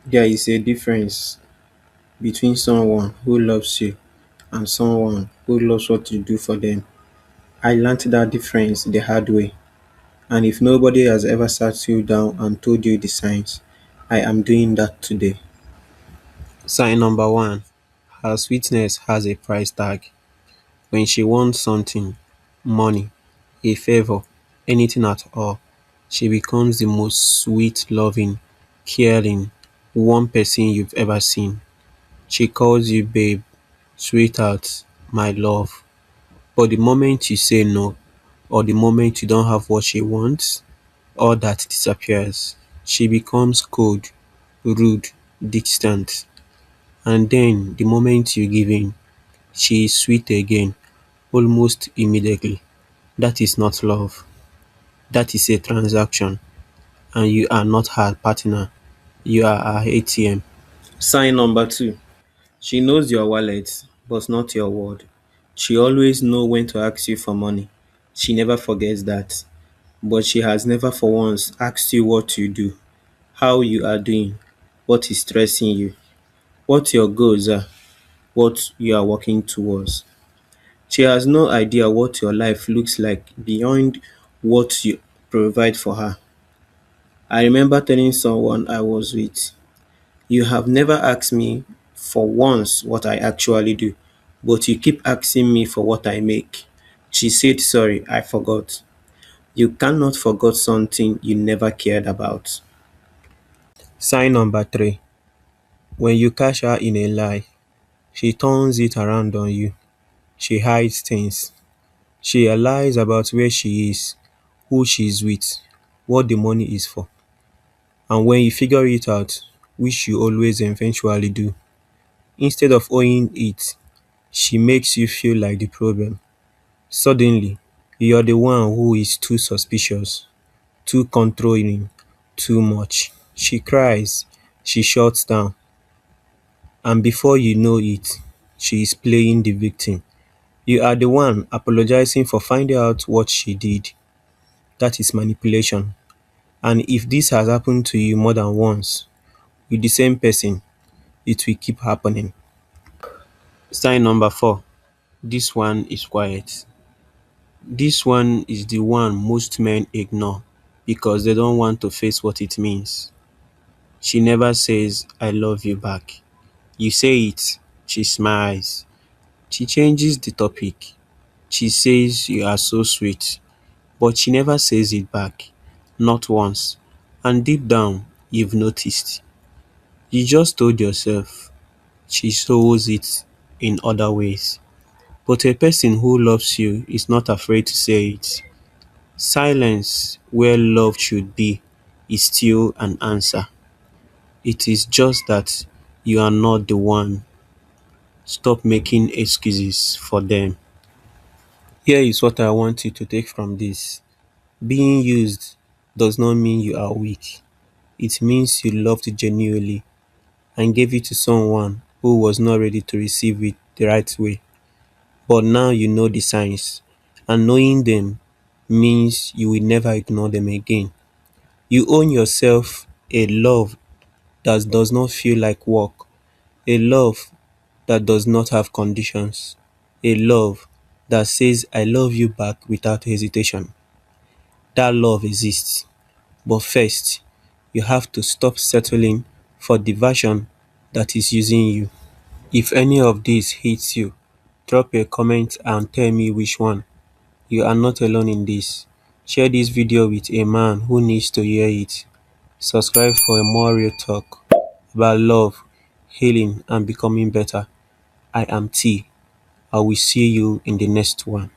There is a difference between someone who loves you and someone who loves what you do for them. I learned that difference the hard way. And if nobody has ever sat you down and told you the signs, I am doing that today. Sign number one: her sweetness has a price tag. When she wants something, money, a favor, anything at all, she becomes the most sweet, loving, caring, warm person you've ever seen. She calls you babe, sweetheart, my love. But the moment you say no, or the moment you don't have what she wants, all that disappears. She becomes cold, rude, distant. And then the moment you give in, she is sweet again, almost immediately. That is not love. That is a transaction. And you are not her partner. You are her ATM. Sign number two: she knows your wallet, but not your word. She always knows when to ask you for money. She never forgets that. But she has never for once asked you what you do, how you are doing, what is stressing you, what your goals are, what you are working towards. She has no idea what your life looks like beyond what you provide for her. I remember telling someone I was with, you have never asked me for once what I actually do, but you keep asking me for what I make. She said, sorry, I forgot. You cannot forget something you never cared about. Sign number three: when you catch her in a lie, she turns it around on you. She hides things. She lies about where she is, who she is with, what the money is for. And when you figure it out, which you always eventually do, instead of owning it, she makes you feel like the problem. Suddenly, you're the one who is too suspicious, too controlling, too much. She cries, she shuts down, and before you know it, she is playing the victim. You are the one apologizing for finding out what she did. That is manipulation. And if this has happened to you more than once with the same person, it will keep happening. Sign number four: this one is quiet. This one is the one most men ignore because they don't want to face what it means. She never says, I love you back. You say it, she smiles. She changes the topic. She says you are so sweet, but she never says it back. Not once. And deep down, you've noticed. You just told yourself she shows it in other ways. But a person who loves you is not afraid to say it. Silence, where love should be, is still an answer. It is just that you are not the one. Stop making excuses for them. Here is what I want you to take from this. Being used does not mean you are weak. It means you loved genuinely and gave it to someone who was not ready to receive it the right way. But now you know the signs, and knowing them means you will never ignore them again. You own yourself a love that does not feel like work, a love that does not have conditions, a love that says, I love you back without hesitation. That love exists. But first, you have to stop settling for the version that is using you. If any of this hits you, drop a comment and tell me which one. You are not alone in this. Share this video with a man who needs to hear it. Subscribe for a more real talk about love, healing, and becoming better. I am T. I will see you in the next one.